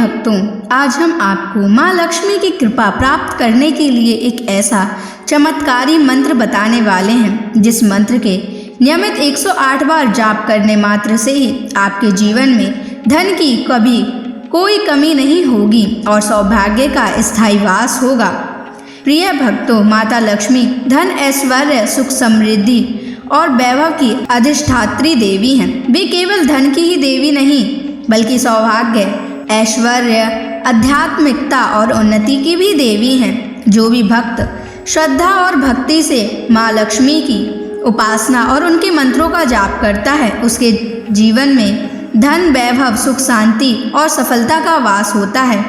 भक्तों, आज हम आपको माँ लक्ष्मी की कृपा प्राप्त करने के लिए एक ऐसा चमत्कारी मंत्र बताने वाले हैं जिस मंत्र के नियमित 108 बार जाप करने मात्र से ही आपके जीवन में धन की कभी कोई कमी नहीं होगी और सौभाग्य का स्थायी वास होगा। प्रिय भक्तों, माता लक्ष्मी धन, ऐश्वर्य, सुख, समृद्धि और वैभव की अधिष्ठात्री देवी हैं। वे केवल धन की ही देवी नहीं बल्कि सौभाग्य, ऐश्वर्य, आध्यात्मिकता और उन्नति की भी देवी हैं। जो भी भक्त श्रद्धा और भक्ति से माँ लक्ष्मी की उपासना और उनके मंत्रों का जाप करता है, उसके जीवन में धन, वैभव, सुख, शांति और सफलता का वास होता है।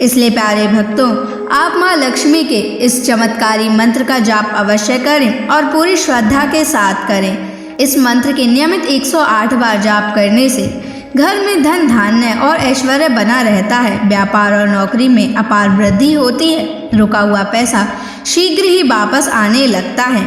इसलिए प्यारे भक्तों, आप माँ लक्ष्मी के इस चमत्कारी मंत्र का जाप अवश्य करें और पूरी श्रद्धा के साथ करें। इस मंत्र के नियमित 108 बार जाप करने से घर में धन, धान्य और ऐश्वर्य बना रहता है। व्यापार और नौकरी में अपार वृद्धि होती है। रुका हुआ पैसा शीघ्र ही वापस आने लगता है।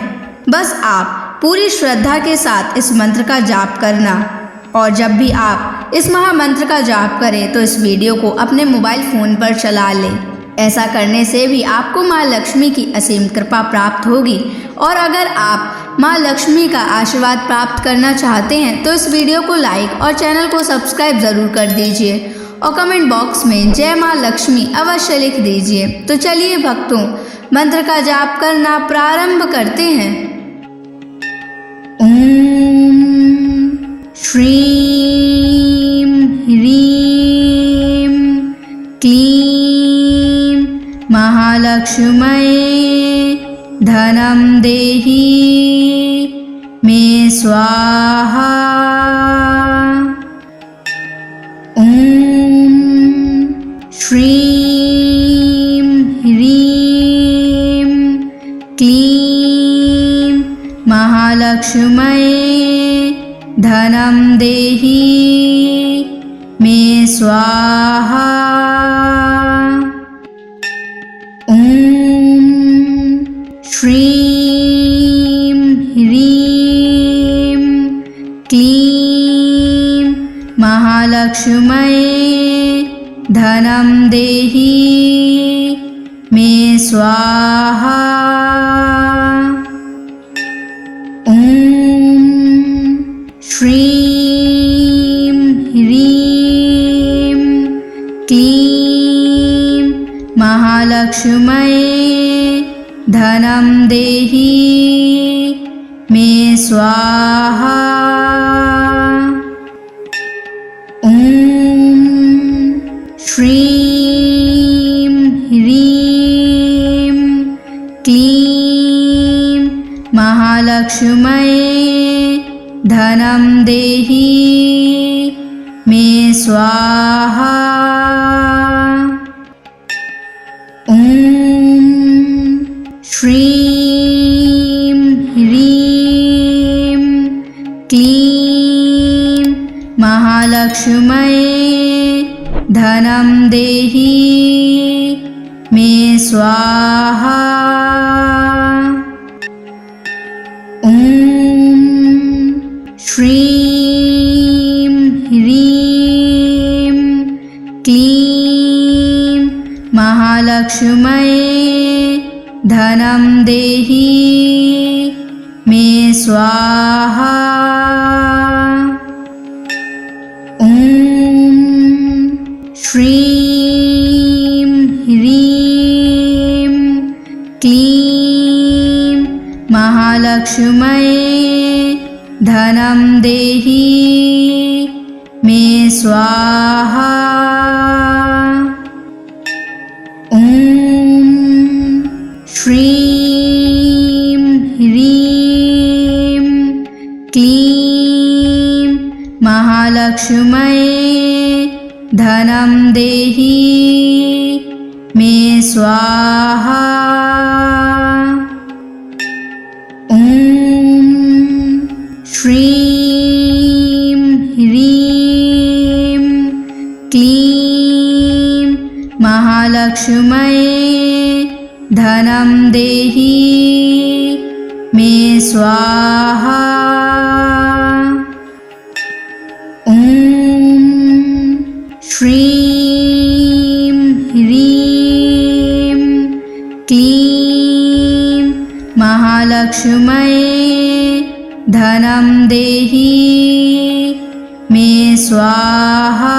बस आप पूरी श्रद्धा के साथ इस मंत्र का जाप करना। और जब भी आप इस महामंत्र का जाप करें तो इस वीडियो को अपने मोबाइल फ़ोन पर चला लें। ऐसा करने से भी आपको माँ लक्ष्मी की असीम कृपा प्राप्त होगी। और अगर आप माँ लक्ष्मी का आशीर्वाद प्राप्त करना चाहते हैं तो इस वीडियो को लाइक और चैनल को सब्सक्राइब ज़रूर कर दीजिए और कमेंट बॉक्स में जय माँ लक्ष्मी अवश्य लिख दीजिए। तो चलिए भक्तों, मंत्र का जाप करना प्रारंभ करते हैं। ओम श्रीं ह्रीं क्लीं महालक्ष्म्यै धनं देहि मे स्वाहा। ओम श्रीं ह्रीं क्लीं महालक्ष्म्यै धनं देहि मे स्वाहा। ओम श्रीं ह्रीं क्लीं महालक्ष्म्यै धनं देहि मे स्वाहा। ओम श्रीं ह्रीं क्लीं महालक्ष्म्यै धनं देहि मे स्वाहा। ओम श्रीं ह्रीं क्लीं महालक्ष्म्यै धनं देहि मे स्वाहा। ओम श्रीं ह्रीं क्लीं महालक्ष्म्यै धनं देहि मे स्वाहा। ओम श्रीं ह्रीं क्लीं महालक्ष्म्यै धनं देहि मे स्वाहा। ओम श्रीं ह्रीं क्लीं महालक्ष्म्यै धनं देहि मे स्वाहा। ओम श्रीं ह्रीं क्लीं महालक्ष्म्यै धनं देहि मे स्वाहा। ओम श्रीं ह्रीं क्लीं महालक्ष्म्यै धनं देहि मे स्वाहा। ओम श्रीं महालक्ष्म्यै धनं देहि मे स्वाहा।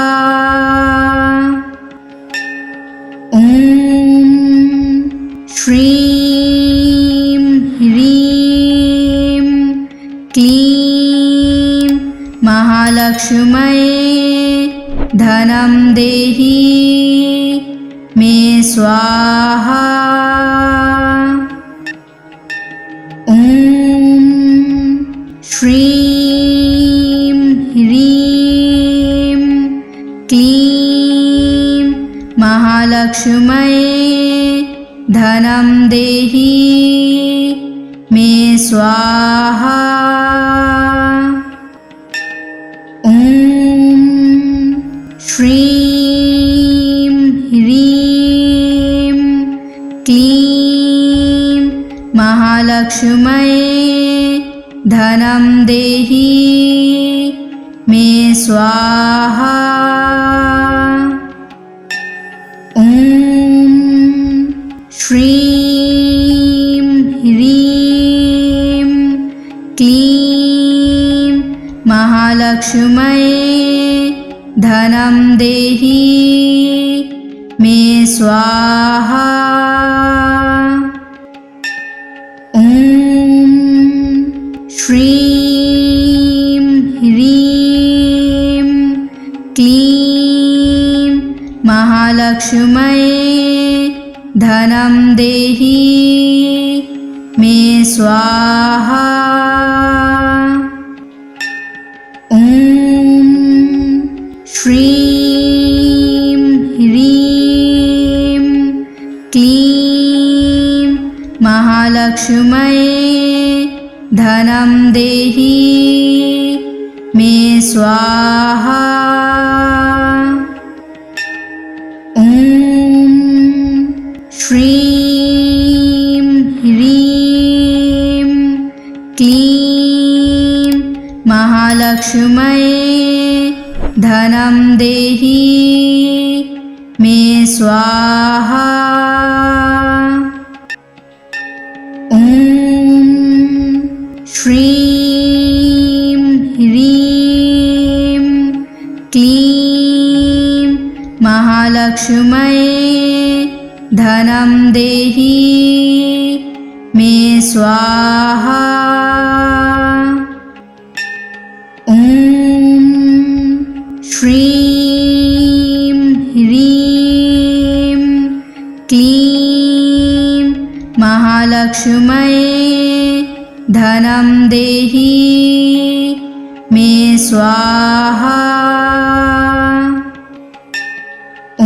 ॐ श्रीं ह्रीं क्लीं महालक्ष्म्यै धनं देहि मे स्वाहा। ॐ श्रीं ह्रीं क्लीं महालक्ष्म्यै धनं देहि मे स्वाहा। ॐ श्रीं ह्रीं क्लीं महालक्ष्म्यै धनं देहि मे स्वाहा। ॐ श्रीं ह्रीं क्लीं महालक्ष्म्यै धनं देहि मे स्वाहा। ॐ श्रीं ह्रीं क्लीं महालक्ष्म्यै धनं देहि मे स्वाहा। ॐ श्रीं ह्रीं क्लीं महालक्ष्म्यै धनं देहि मे स्वाहा। ॐ श्रीं ह्रीं क्लीं महालक्ष्म्यै धनं देहि मे स्वाहा। ॐ श्रीं ह्रीं क्लीं महालक्ष्म्यै धनं देहि मे स्वाहा। ॐ श्रीं ह्रीं क्लीं महालक्ष्म्यै धनं देहि मे स्वाहा। ॐ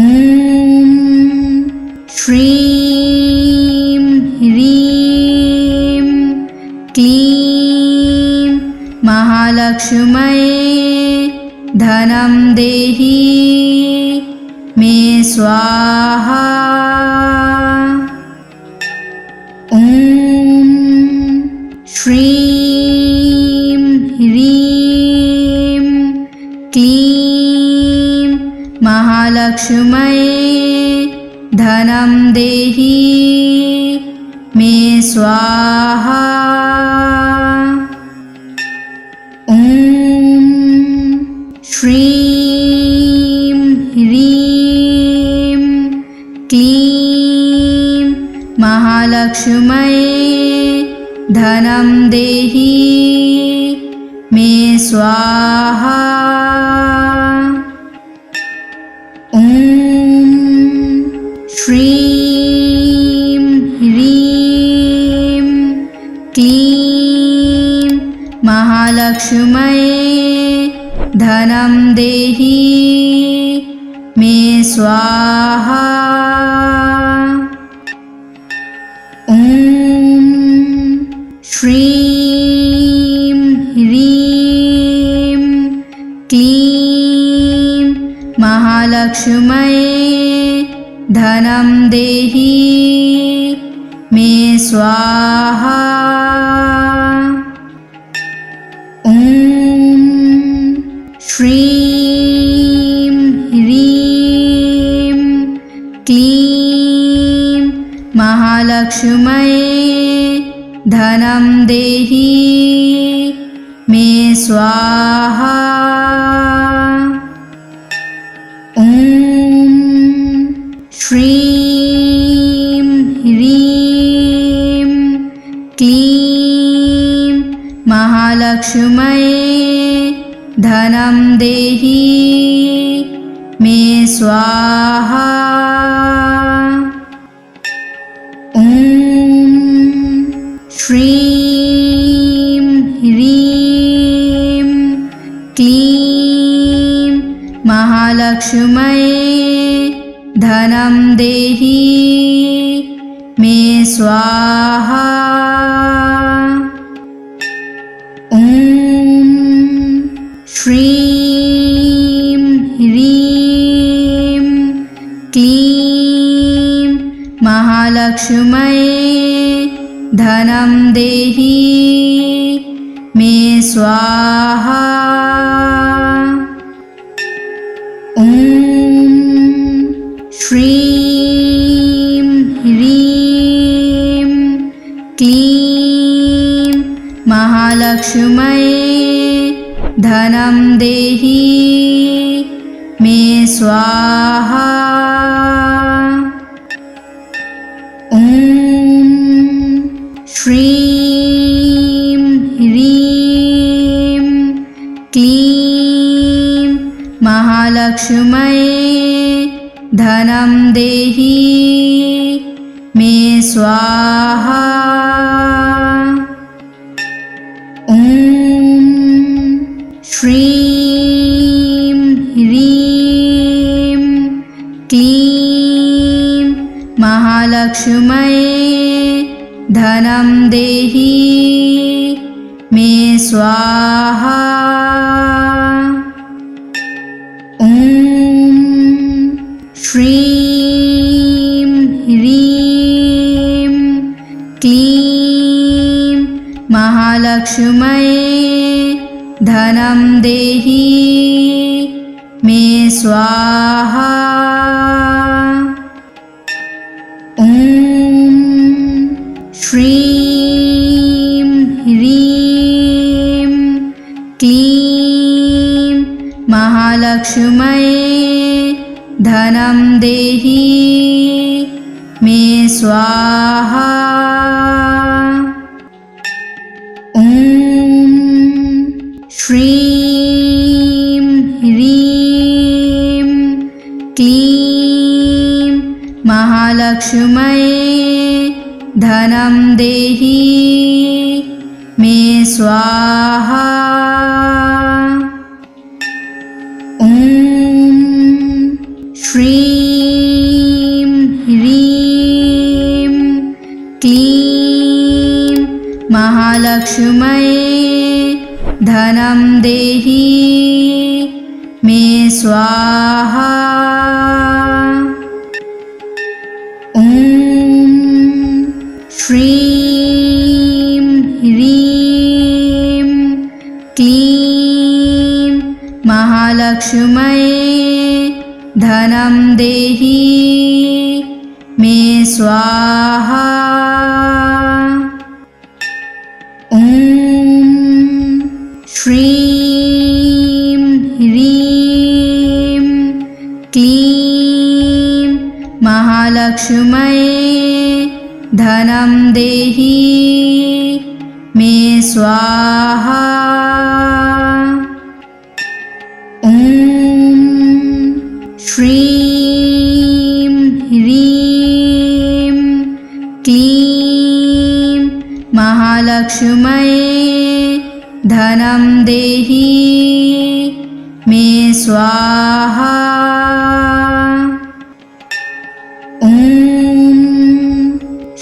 श्रीं ह्रीं क्लीं महालक्ष्म्यै धनं देहि मे स्वाहा। ॐ श्रीं ह्रीं क्लीं महालक्ष्म्यै धनं देहि मे स्वाहा। ॐ श्रीं ह्रीं क्लीं महालक्ष्म्यै धनं देहि मे स्वाहा। ॐ श्रीं ह्रीं क्लीं महालक्ष्म्यै धनं देहि मे स्वाहा। ॐ श्रीं ह्रीं क्लीं महालक्ष्म्यै धनं देहि मे स्वाहा। ॐ श्रीं ह्रीं क्लीं महालक्ष्म्यै धनं देहि मे स्वाहा। ॐ श्रीं ह्रीं क्लीं महालक्ष्म्यै धनं देहि मे स्वाहा। ॐ श्रीं ह्रीं क्लीं महालक्ष्म्यै धनं देहि मे स्वाहा। ॐ श्रीं ह्रीं क्लीं महालक्ष्म्यै धनं देहि मे स्वाहा। ॐ श्रीं ह्रीं क्लीं महालक्ष्म्यै धनं देहि मे स्वाहा। ॐ श्रीं ह्रीं क्लीं महालक्ष्म्यै धनं देहि मे स्वाहा। ॐ श्रीं ह्रीं क्लीं महालक्ष्म्यै धनं देहि मे स्वाहा। ॐ श्रीं ह्रीं क्लीं महालक्ष्म्यै धनं देहि मे स्वाहा। ॐ श्रीं ह्रीं क्लीं महालक्ष्म्यै धनं देहि मे स्वाहा। ॐ श्रीं ह्रीं क्लीं महालक्ष्म्यै धनं देहि मे स्वाहा। ॐ श्रीं ह्रीं क्लीं महालक्ष्म्यै धनं देहि मे स्वाहा। ॐ श्रीं ह्रीं क्लीं महालक्ष्म्यै धनं देहि मे स्वाहा। ॐ श्रीं ह्रीं क्लीं महालक्ष्म्यै धनं देहि मे स्वाहा। ॐ श्रीं ह्रीं क्लीं महालक्ष्म्यै धनं देहि मे स्वाहा। ॐ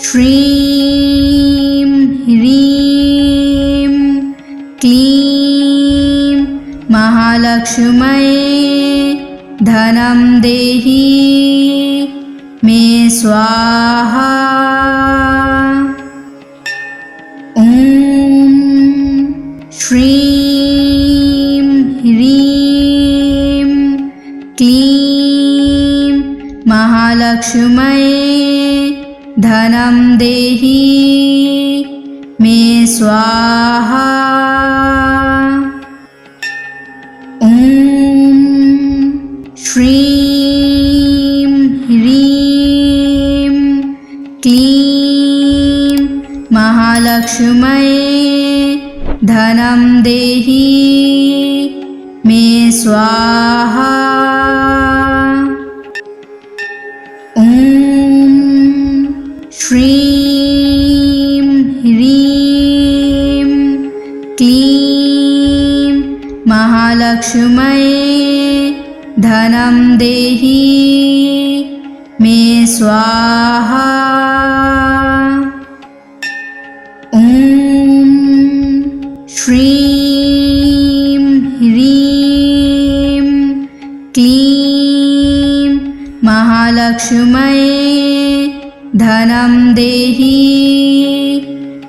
श्रीं ह्रीं क्लीं महालक्ष्म्यै धनं देहि मे स्वाहा। ॐ श्रीं ह्रीं क्लीं महालक्ष्म्यै धनं देहि मे स्वाहा। ॐ श्रीं ह्रीं क्लीं महालक्ष्म्यै धनं देहि मे स्वाहा। ॐ श्रीं ह्रीं क्लीं महालक्ष्म्यै धनं देहि मे स्वाहा। ॐ श्रीं ह्रीं क्लीं महालक्ष्म्यै धनं देहि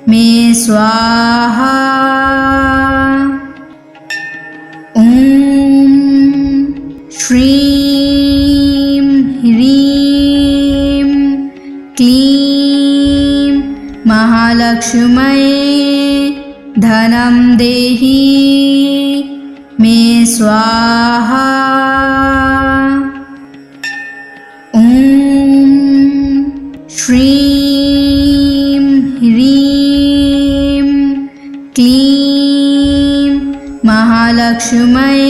मे स्वाहा। ॐ श्रीं ह्रीं क्लीं महालक्ष्म्यै धनं देहि मे स्वाहा। ॐ श्रीं ह्रीं क्लीं महालक्ष्म्यै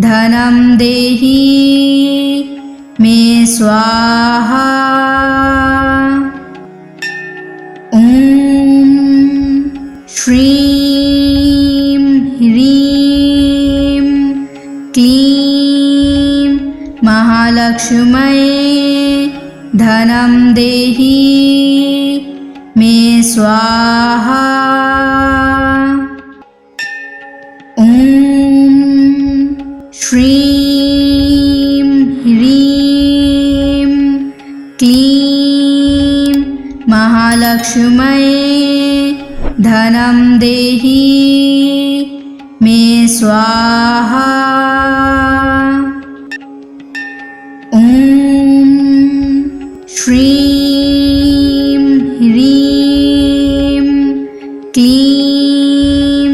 धनं देहि मे स्वाहा। ॐ श्रीं ह्रीं क्लीं महालक्ष्म्यै धनं देहि मे स्वाहा। ॐ श्रीं ह्रीं क्लीं महालक्ष्म्यै धनं देहि मे स्वाहा। ॐ श्रीं ह्रीं क्लीं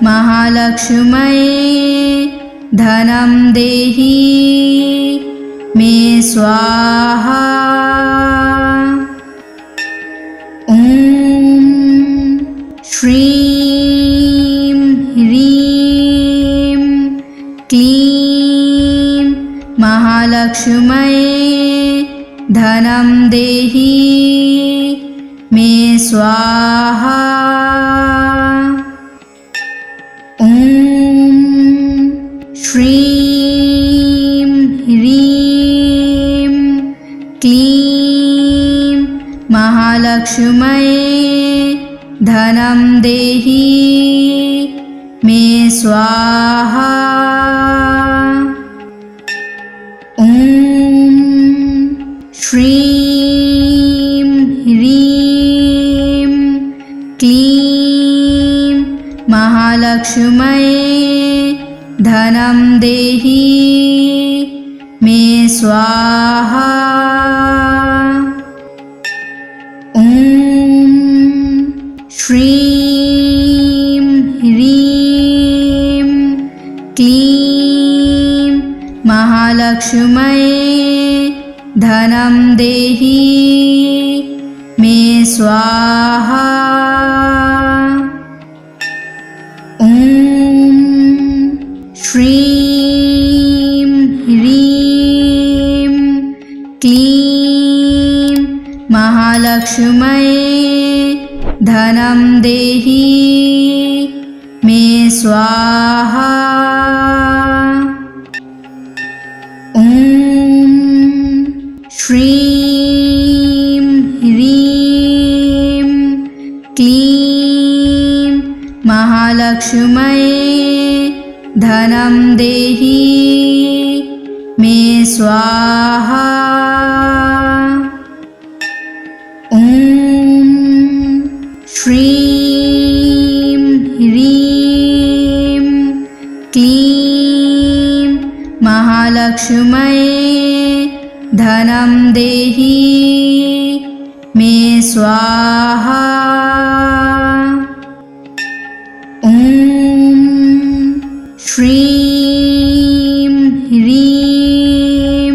महालक्ष्म्यै धनं देहि मे स्वाहा। ॐ श्रीं ह्रीं क्लीं महालक्ष्म्यै धनं देहि मे स्वाहा। ॐ श्रीं ह्रीं क्लीं महालक्ष्म्यै धनं देहि मे स्वाहा। ॐ श्रीं ह्रीं क्लीं महालक्ष्म्यै धनं देहि मे स्वाहा। ॐ श्रीं ह्रीं क्लीं महालक्ष्म्यै धनं देहि मे स्वाहा। ॐ श्रीं ह्रीं क्लीं महालक्ष्म्यै धनं देहि मे स्वाहा। ॐ श्रीं ह्रीं क्लीं महालक्ष्म्यै धनं देहि मे स्वाहा। ॐ श्रीं ह्रीं क्लीं महालक्ष्म्यै धनं देहि मे स्वाहा। श्रीं ह्रीं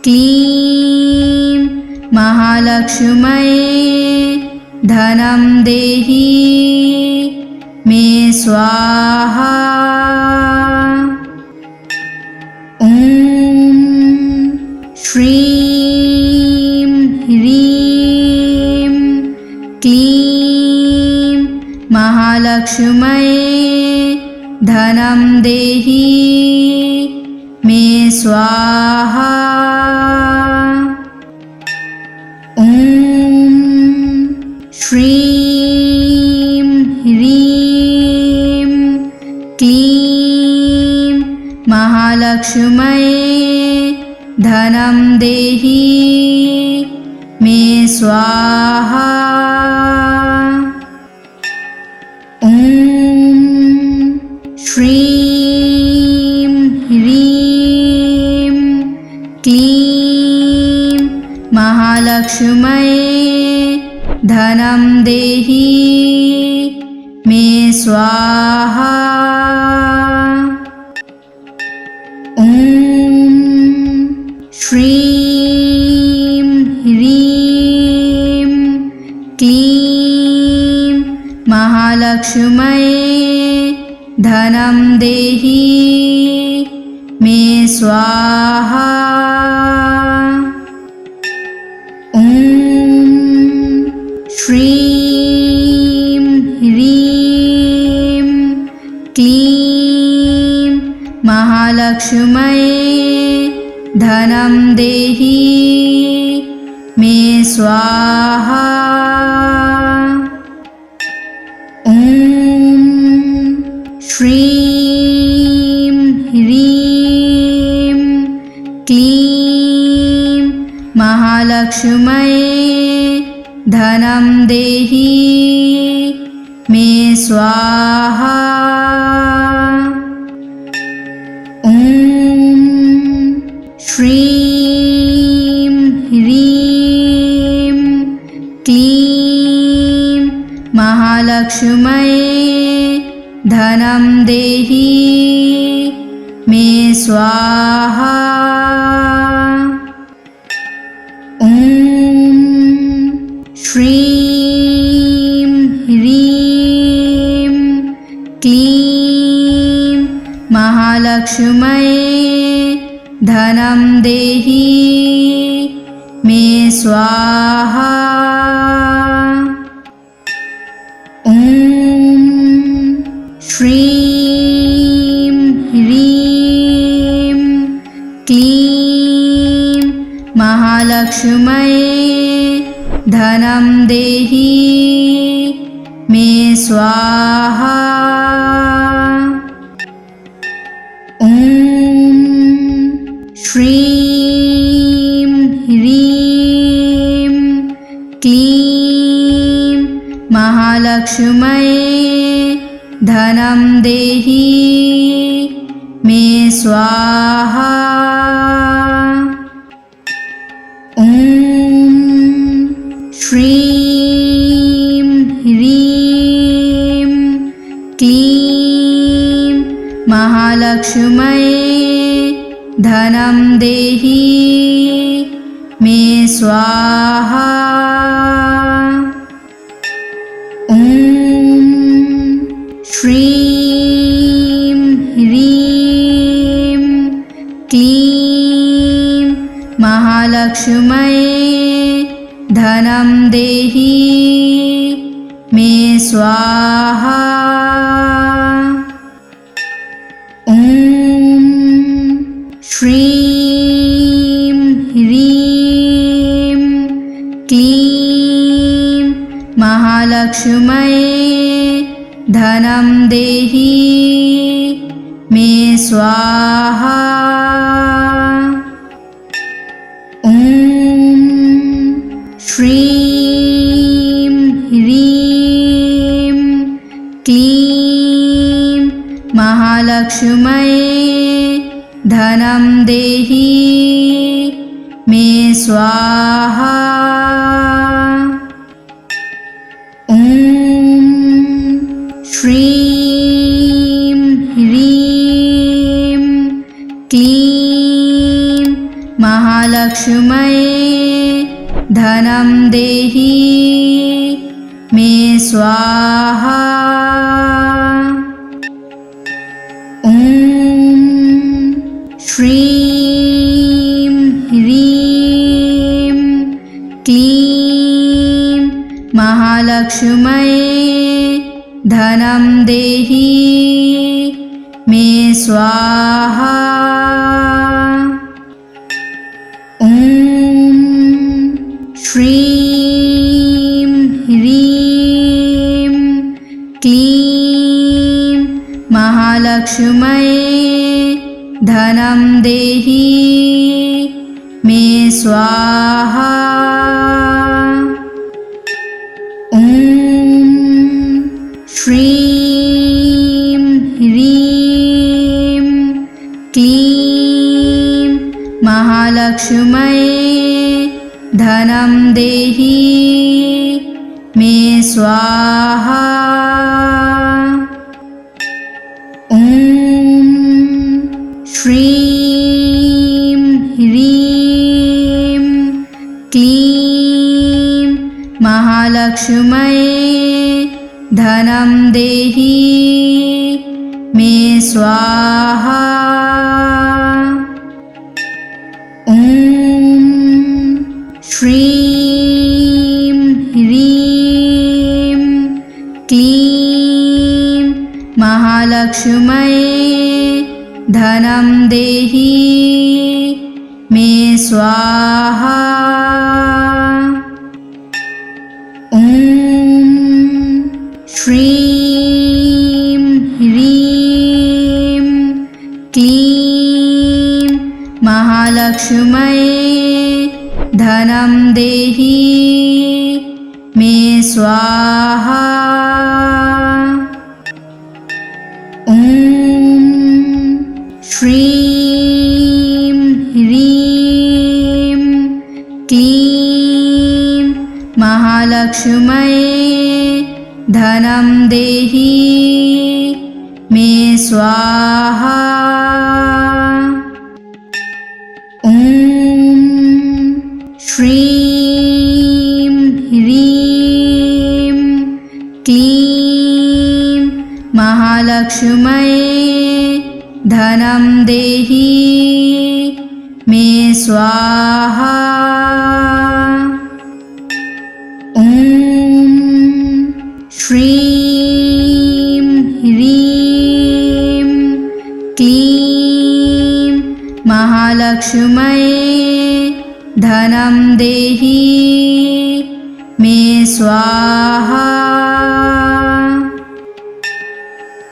क्लीं महालक्ष्म्यै धनं देहि मे स्वाहा। ॐ श्रीं ह्रीं क्लीं महालक्ष्म्यै धनं देहि मे स्वाहा। ॐ श्रीं ह्रीं क्लीं महालक्ष्म्यै धनं देहि मे स्वाहा। ॐ श्रीं ह्रीं क्लीं महालक्ष्म्यै धनं देहि मे स्वाहा। ॐ श्रीं ह्रीं क्लीं महालक्ष्म्यै धनं देहि मे स्वाहा। ॐ श्रीं ह्रीं क्लीं महालक्ष्म्यै धनं देहि मे स्वाहा। ॐ श्रीं ह्रीं क्लीं महालक्ष्म्यै धनं देहि मे स्वाहा। ॐ श्रीं ह्रीं क्लीं महालक्ष्म्यै धनं देहि मे स्वाहा। ॐ श्रीं ह्रीं क्लीं महालक्ष्म्यै धनं देहि मे स्वाहा। ॐ श्रीं ह्रीं क्लीं महालक्ष्म्यै धनं देहि मे स्वाहा। ॐ श्रीं ह्रीं क्लीं महालक्ष्म्यै धनं देहि मे स्वाहा। ॐ श्रीं ह्रीं क्लीं महालक्ष्म्यै धनं देहि मे स्वाहा। ॐ श्रीं ह्रीं क्लीं महालक्ष्म्यै धनं देहि मे स्वाहा। ॐ श्रीं ह्रीं क्लीं महालक्ष्म्यै धनं देहि मे स्वाहा। ॐ श्रीं ह्रीं क्लीं महालक्ष्म्यै धनं देहि मे स्वाहा। ॐ श्रीं ह्रीं महालक्ष्म्यै धनं देहि मे स्वाहा। ॐ श्रीं ह्रीं क्लीं महालक्ष्म्यै धनं देहि मे स्वाहा। ॐ श्रीं ह्रीं क्लीं महालक्ष्म्यै धनं देहि मे स्वाहा। ॐ श्रीं ह्रीं क्लीं महालक्ष्म्यै धनं देहि मे स्वाहा। ॐ श्रीं ह्रीं क्लीं महालक्ष्म्यै धनं देहि मे स्वाहा। ॐ श्रीं ह्रीं क्लीं महालक्ष्म्यै धनं देहि मे स्वाहा। ॐ श्रीं ह्रीं क्लीं महालक्ष्म्यै धनं देहि मे स्वाहा। ॐ श्रीं ह्रीं क्लीं महालक्ष्म्यै धनं देहि मे स्वाहा। ॐ श्रीं ह्रीं क्लीं महालक्ष्म्यै धनं देहि मे स्वाहा। ॐ श्रीं ह्रीं क्लीं महालक्ष्म्यै धनं देहि मे स्वाहा।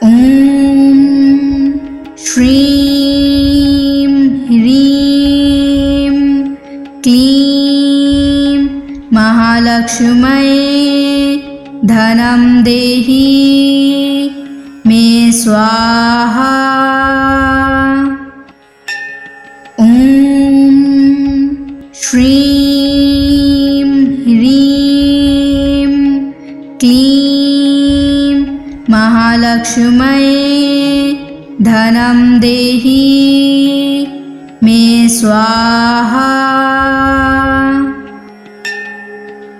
ॐ श्रीं ह्रीं क्लीं महालक्ष्म्यै धनं देहि मे स्वाहा। ॐ श्रीं ह्रीं क्लीं महालक्ष्म्यै धनं देहि मे स्वाहा।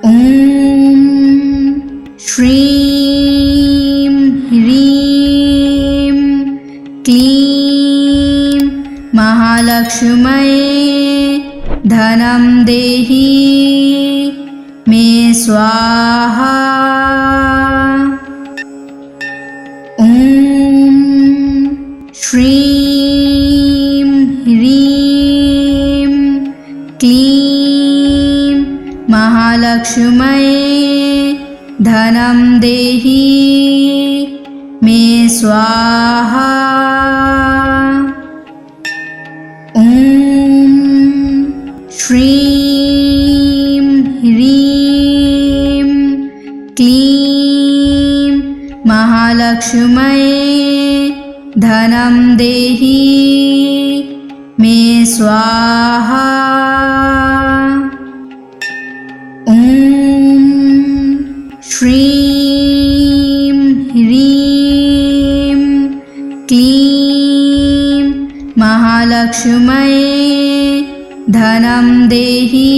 ॐ श्रीं ह्रीं क्लीं महालक्ष्म्यै धनं देहि मे स्वाहा। ॐ श्रीं ह्रीं क्लीं महालक्ष्म्यै धनं देहि मे स्वाहा। ॐ श्रीं ह्रीं क्लीं महालक्ष्म्यै धनं देहि मे स्वाहा। ॐ श्रीं ह्रीं क्लीं महालक्ष्म्यै धनं देहि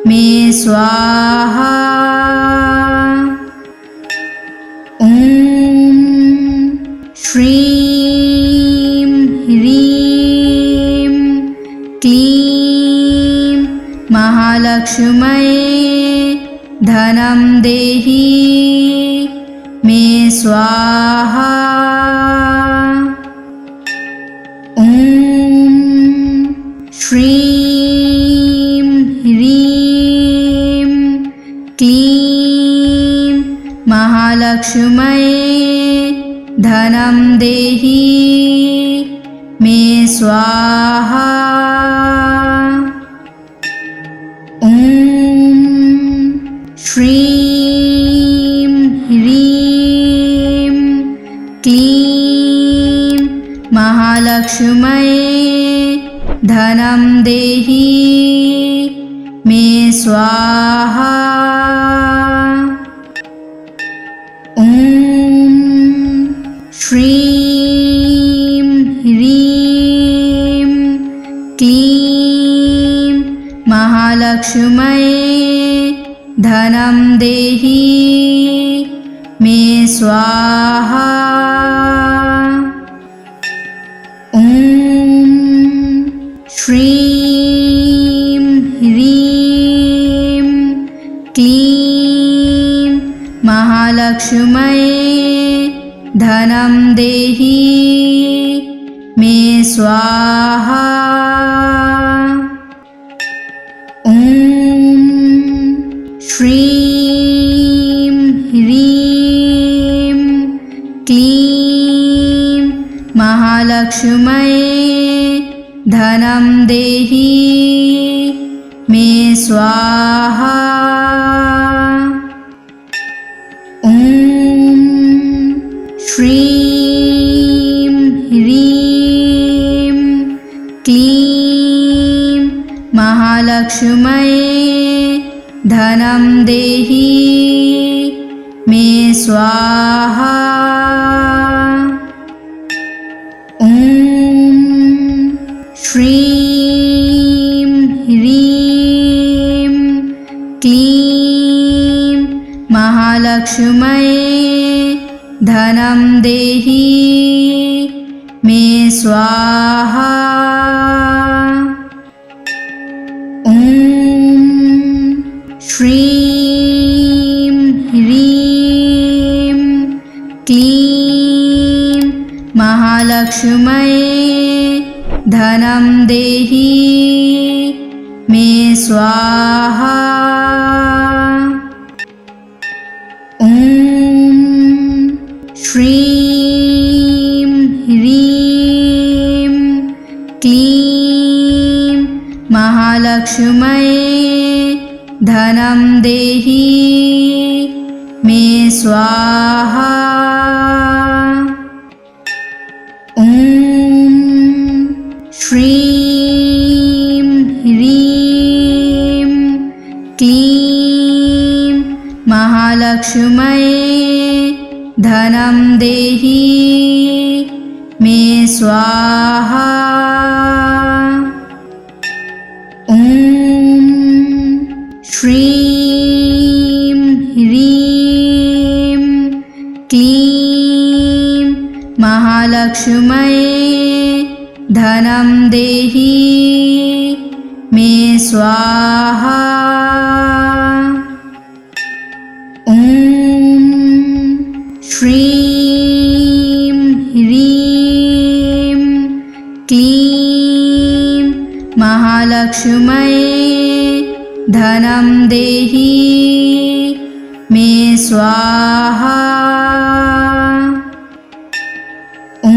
मे स्वाहा। ॐ श्रीं ह्रीं क्लीं महालक्ष्म्यै धनं देहि मे स्वाहा। ॐ श्रीं ह्रीं क्लीं महालक्ष्म्यै धनं देहि मे स्वाहा। ॐ श्रीं ह्रीं क्लीं महालक्ष्म्यै धनं देहि मे स्वाहा। ॐ श्रीं ह्रीं क्लीं महालक्ष्म्यै धनं देहि मे स्वाहा। ॐ श्रीं ह्रीं क्लीं महालक्ष्म्यै धनं देहि मे स्वाहा। ॐ श्रीं ह्रीं क्लीं महालक्ष्म्यै धनं देहि मे स्वाहा। ॐ श्रीं ह्रीं क्लीं महालक्ष्म्यै धनं देहि मे स्वाहा। ॐ श्रीं ह्रीं क्लीं महालक्ष्म्यै धनं देहि मे स्वाहा। ॐ श्रीं ह्रीं क्लीं महालक्ष्म्यै धनं देहि मे स्वाहा। ॐ श्रीं ह्रीं क्लीं महालक्ष्म्यै धनं देहि मे स्वाहा। ॐ श्रीं ह्रीं क्लीं महालक्ष्म्यै धनं देहि मे स्वाहा। ॐ श्रीं ह्रीं क्लीं महालक्ष्म्यै धनं देहि मे स्वाहा। ॐ श्रीं ह्रीं क्लीं महालक्ष्म्यै धनं देहि मे स्वाहा। ॐ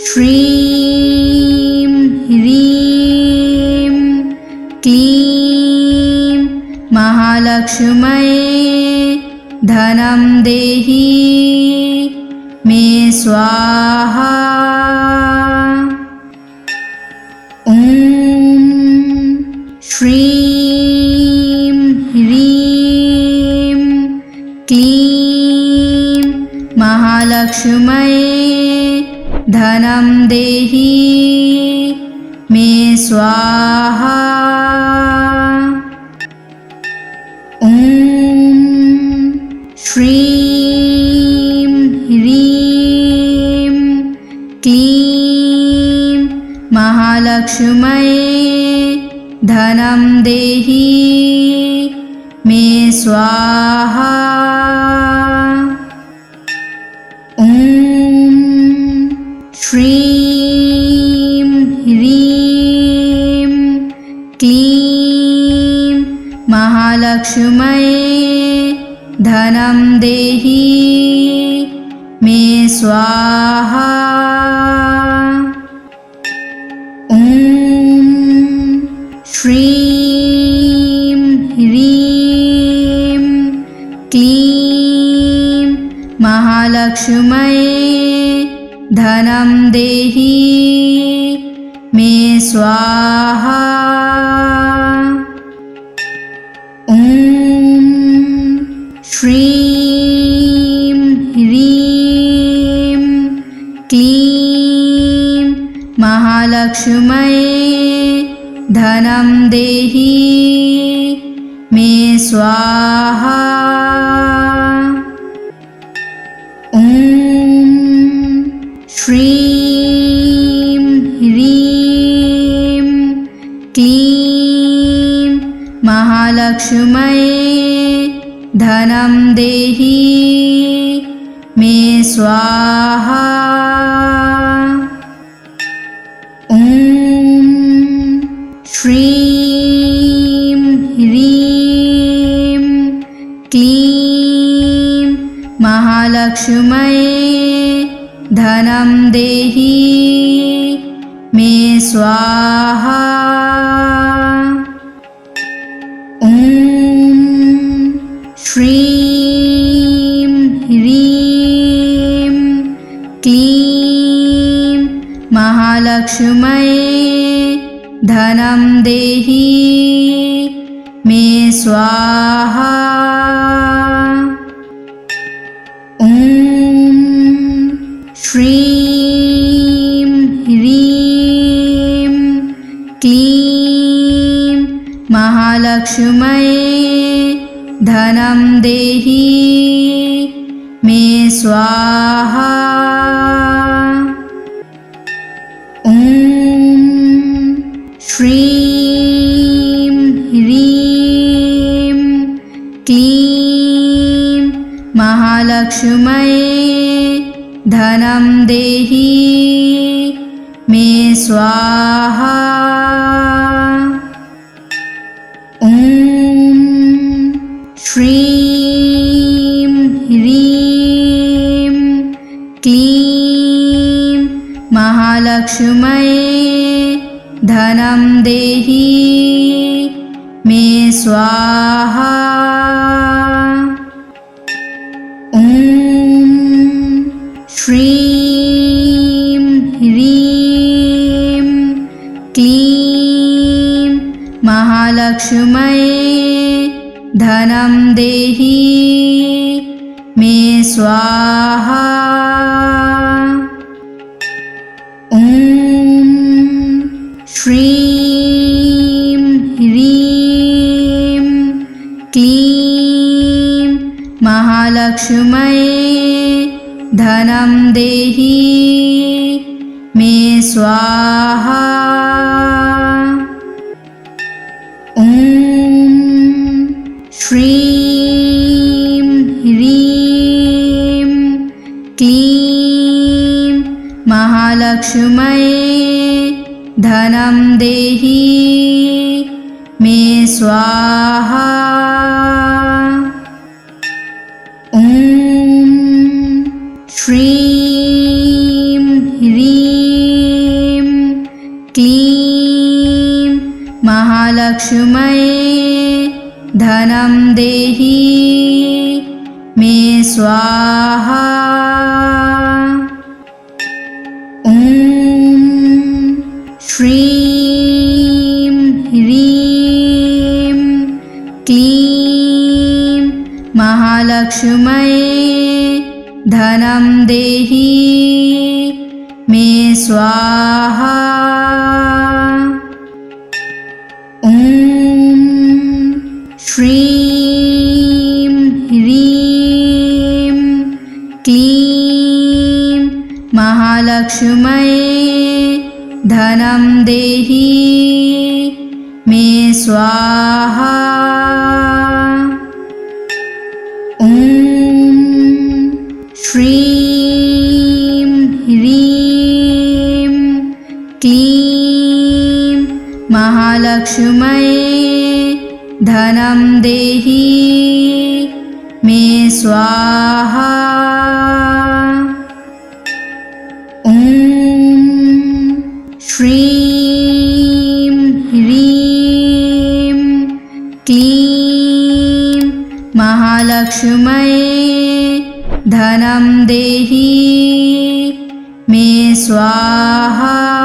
श्रीं ह्रीं क्लीं महालक्ष्म्यै धनं देहि मे स्वाहा। ॐ श्रीं ह्रीं क्लीं महालक्ष्म्यै धनं देहि स्वाहा। ॐ श्रीं ह्रीं क्लीं महालक्ष्म्यै धनं देहि मे स्वाहा। ॐ श्रीं ह्रीं क्लीं महालक्ष्म्यै धनं देहि मे स्वाहा। ॐ श्रीं ह्रीं क्लीं महालक्ष्म्यै धनं देहि मे स्वाहा। ॐ श्रीं ह्रीं क्लीं महालक्ष्म्यै धनं देहि मे स्वाहा। ॐ श्रीं ह्रीं क्लीं महालक्ष्म्यै धनं देहि मे स्वाहा। ॐ श्रीं ह्रीं क्लीं महालक्ष्म्यै धनं देहि मे स्वाहा। ॐ श्रीं ह्रीं क्लीं महालक्ष्म्यै धनं देहि मे स्वाहा। ॐ श्रीं ह्रीं क्लीं महालक्ष्म्यै धनं देहि मे स्वाहा। ॐ श्रीं ह्रीं क्लीं महालक्ष्म्यै धनं देहि मे स्वाहा। ॐ श्रीं ह्रीं क्लीं महालक्ष्म्यै धनं देहि मे स्वाहा। ॐ श्रीं ह्रीं क्लीं महालक्ष्म्यै धनं देहि मे स्वाहा। ॐ श्रीं ह्रीं क्लीं महालक्ष्म्यै धनं देहि मे स्वाहा। ॐ श्रीं ह्रीं क्लीं महालक्ष्म्यै धनं देहि मे स्वाहा। ॐ श्रीं ह्रीं क्लीं महालक्ष्म्यै धनं देहि मे स्वाहा। ॐ श्रीं ह्रीं क्लीं महालक्ष्म्यै धनं देहि मे स्वाहा। क्लीं महालक्ष्म्यै धनं देहि मे स्वाहा। ॐ श्रीं ह्रीं क्लीं महालक्ष्म्यै धनं देहि मे स्वाहा। ॐ श्रीं ह्रीं क्लीं महालक्ष्म्यै धनं देहि मे स्वाहा।